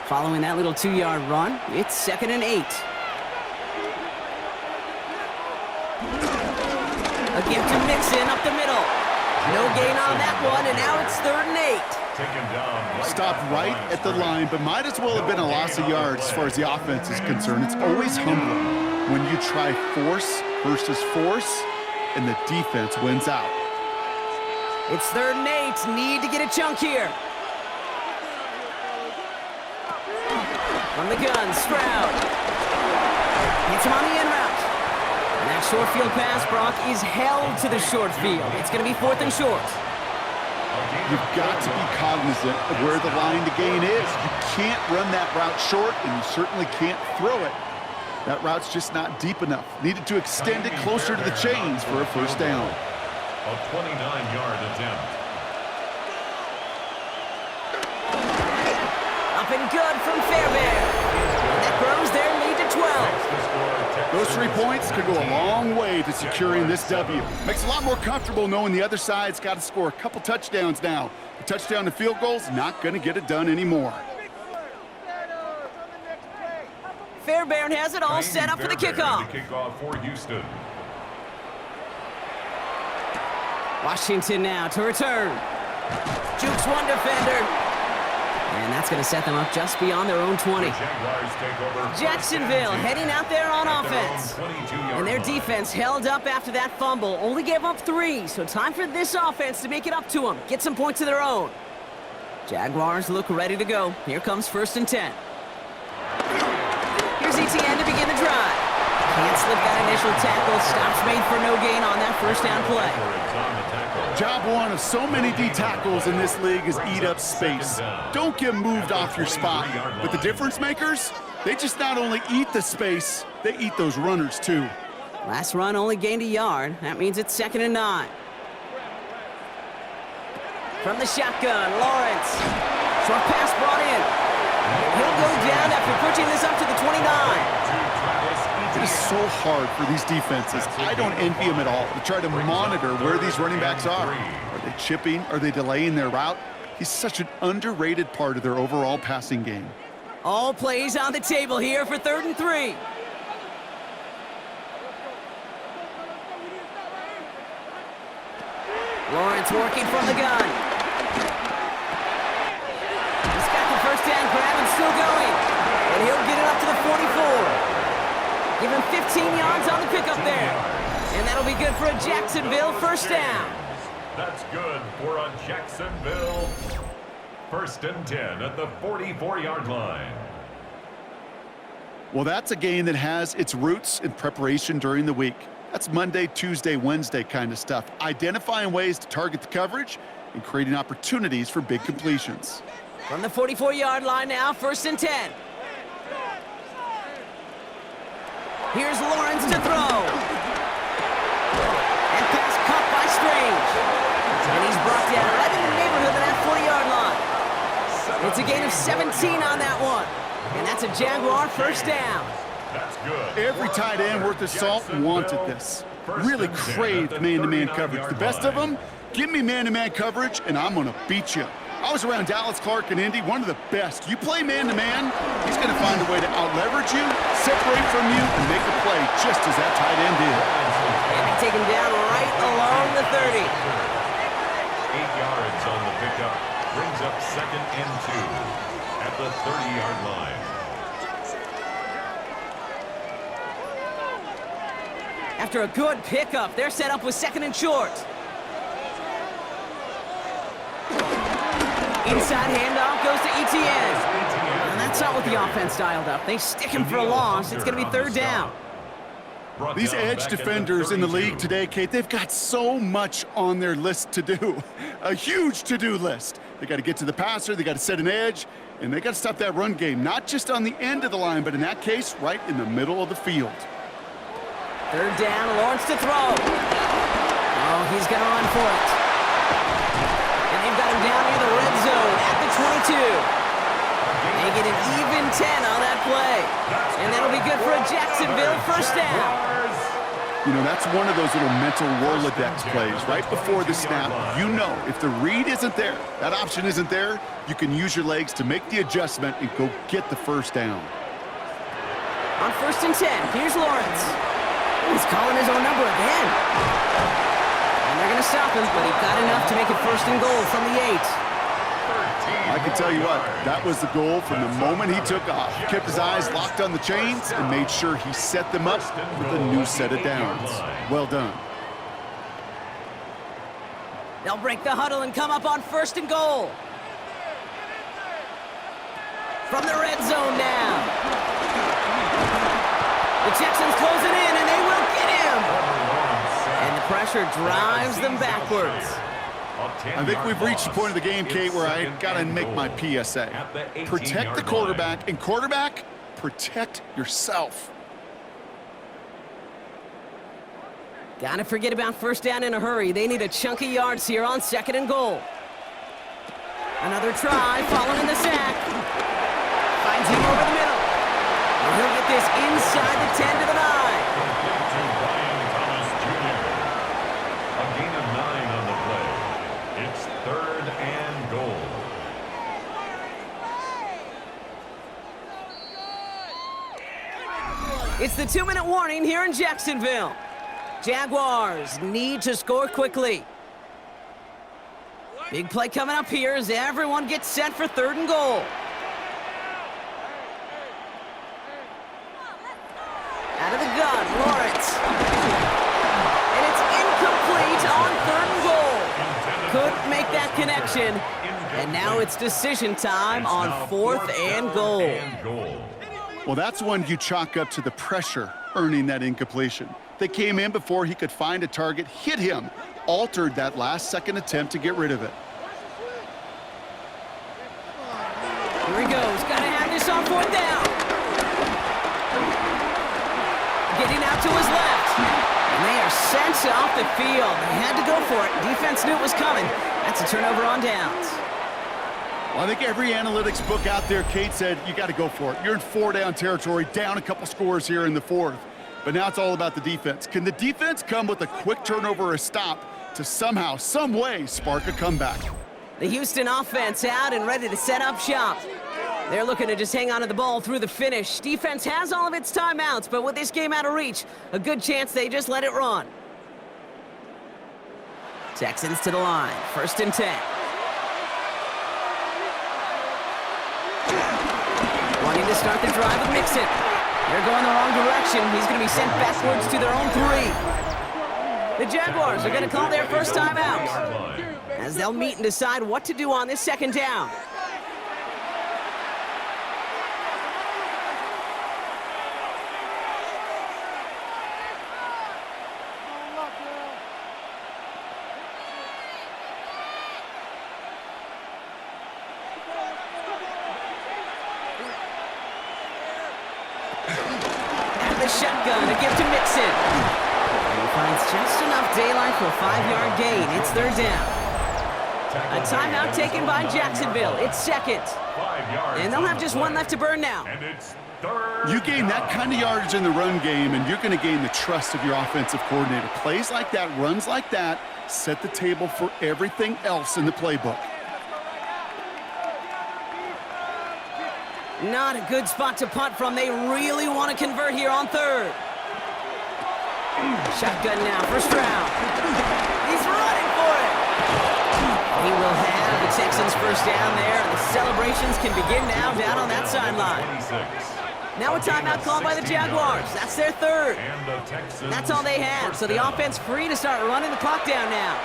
Following that little 2-yard run, it's 2nd and 8. A gift to Mixon up the middle. No gain on that one, and now it's 3rd and 8. Taken down. Stopped right at the line, but might as well have been a loss of yards as far as the offense is concerned. It's always humbling when you try force versus force, and the defense wins out. It's 3rd and 8. Need to get a chunk here. From the gun, Stroud. Hits him on the in route. And that short field pass, Brock, is held to the short field. It's going to be 4th and short. You've got to be cognizant of where the line to gain is. You can't run that route short, and you certainly can't throw it. That route's just not deep enough. Needed to extend it closer to the chains for a first down. A 29-yard attempt. Up and good from Fairbairn. That grows their lead to 12. Those 3 points could go a long way to securing this W. Makes it a lot more comfortable knowing the other side's got to score a couple touchdowns now. A touchdown to field goal's not going to get it done anymore. Fairbairn has it all set up for the kickoff. The kickoff for Houston. Washington now to return. Jukes one defender. And that's going to set them up just beyond their own 20. Jaguars take over. Jacksonville heading out there on offense. And their defense held up after that fumble. Only gave up 3, so time for this offense to make it up to them. Get some points of their own. Jaguars look ready to go. Here comes 1st and 10. Here's ETN to begin the drive. Can't slip that initial tackle. Stops made for no gain on that first down play. Job one of so many D tackles in this league is eat up space. Don't get moved off your spot. But the difference makers, they just not only eat the space, they eat those runners too. Last run only gained a yard. That means it's 2nd and 9. From the shotgun, Lawrence. Short pass brought in. He'll go down after pushing this up to the 29. It is so hard for these defenses. I don't envy them at all to try to monitor where these running backs are. Are they chipping? Are they delaying their route? He's such an underrated part of their overall passing game. All plays on the table here for 3rd and 3. Lawrence working from the gun. He's got the first down grab and still going. And he'll get it up to the 44. Give him 15 yards on the pickup there. And that'll be good for a Jacksonville first down. That's good for a Jacksonville 1st and 10 at the 44-yard line. Well, that's a game that has its roots in preparation during the week. That's Monday, Tuesday, Wednesday kind of stuff. Identifying ways to target the coverage and creating opportunities for big completions. From the 44-yard line now, 1st and 10. Here's Lawrence to throw. And pass caught by Strange. And he's brought down right in the neighborhood of that 40-yard line. It's a gain of 17 on that one. And that's a Jaguar first down. That's good. Every tight end worth his salt wanted this. Really craved man-to-man coverage. The best of them, give me man-to-man coverage, and I'm going to beat you. I was around Dallas Clark and Indy, one of the best. You play man-to-man, he's going to find a way to out-leverage you, separate from you, and make a play just as that tight end did. And they take him down right along the 30. 8 yards on the pickup. Brings up 2nd and 2 at the 30-yard line. After a good pickup, they're set up with 2nd and short. Inside handoff goes to Etienne. And that's not what the offense dialed up. They stick him for a loss. It's going to be 3rd down. These edge defenders in the league today, Kate, they've got so much on their list to do. A huge to-do list. They got to get to the passer, they got to set an edge, and they got to stop that run game, not just on the end of the line, but in that case, right in the middle of the field. 3rd down, Lawrence to throw. Oh, he's going to run for it. And they've got him down near the red zone at the 22. They get an even 10 on that play. And that'll be good for a Jacksonville first down. You know, that's one of those little mental Rolodex plays. Right before the snap, you know if the read isn't there, that option isn't there, you can use your legs to make the adjustment and go get the first down. On 1st and 10, here's Lawrence. He's calling his own number again. And they're going to stop him, but he got enough to make it 1st and goal from the 8. I can tell you what, that was the goal from the moment he took off. Kept his eyes locked on the chains and made sure he set them up with a new set of downs. Well done. They'll break the huddle and come up on 1st and goal. From the red zone now. The Texans closing in, and they will get him. And the pressure drives them backwards. I think we've reached the point of the game, Kate, where I got to make my PSA. Protect the quarterback, and quarterback, protect yourself. Gotta forget about 1st down in a hurry. They need a chunk of yards here on 2nd and goal. Another try, following in the sack. Finds him over the middle. And he'll get this inside the 10 to the 9. A gain of 9 on the play. It's 3rd and goal. It's the 2-minute warning here in Jacksonville. Jaguars need to score quickly. Big play coming up here as everyone gets set for 3rd and goal. Out of the gun, Lawrence. And it's incomplete on 3rd and goal. Couldn't make that connection. And now it's decision time on 4th and goal. Well, that's one you chalk up to the pressure earning that incompletion. They came in before he could find a target, hit him, altered that last-second attempt to get rid of it. Here he goes. Got to have this on 4th down. Getting out to his left. And they are sent off the field. They had to go for it. Defense knew it was coming. That's a turnover on downs. Well, I think every analytics book out there, Kate, said you got to go for it. You're in 4-down territory, down a couple scores here in the fourth. But now it's all about the defense. Can the defense come with a quick turnover or a stop to somehow, some way, spark a comeback? The Houston offense out and ready to set up shop. They're looking to just hang on to the ball through the finish. Defense has all of its timeouts, but with this game out of reach, a good chance they just let it run. Texans to the line, 1st and 10. Wanting to start the drive with Mixon. They're going the wrong direction. He's going to be sent backwards to their own 3. The Jaguars are going to call their first timeout, as they'll meet and decide what to do on this 2nd down. Shotgun, a gift to Mixon. And he finds just enough daylight for a 5-yard gain. It's 3rd down. A timeout taken by Jacksonville. It's 2nd. And they'll have just 1 left to burn now. And it's 3rd. You gain that kind of yardage in the run game, and you're going to gain the trust of your offensive coordinator. Plays like that, runs like that, set the table for everything else in the playbook. Not a good spot to punt from. They really want to convert here on 3rd. Shotgun now, 1st round. He's running for it. He will have the Texans' 1st down there, and the celebrations can begin now down on that sideline. Now a timeout called by the Jaguars. That's their 3rd. That's all they have, so the offense free to start running the clock down now.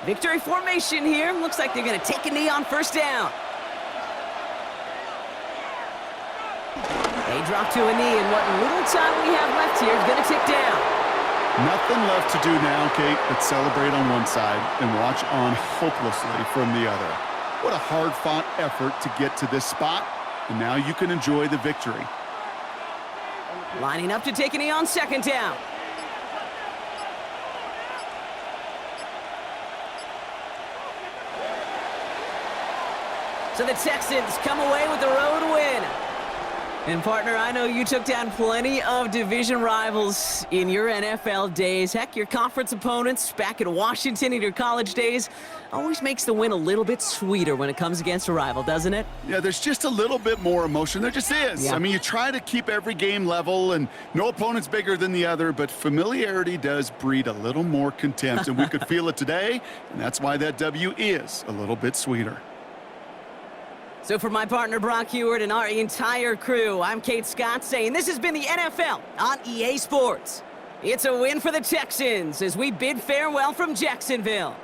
Victory formation here. Looks like they're going to take a knee on 1st down. They drop to a knee, and what little time we have left here is going to tick down. Nothing left to do now, Kate, but celebrate on one side and watch on hopelessly from the other. What a hard-fought effort to get to this spot, and now you can enjoy the victory. Lining up to take a knee on 2nd down. So the Texans come away with the road win. And partner, I know you took down plenty of division rivals in your NFL days. Heck, your conference opponents back in Washington in your college days always makes the win a little bit sweeter when it comes against a rival, doesn't it? Yeah, there's just a little bit more emotion. There just is. Yeah. I mean, you try to keep every game level, and no opponent's bigger than the other, but familiarity does breed a little more contempt, and we could feel it today, and that's why that W is a little bit sweeter. So for my partner Brock Heward and our entire crew, I'm Kate Scott saying this has been the NFL on EA Sports. It's a win for the Texans as we bid farewell from Jacksonville.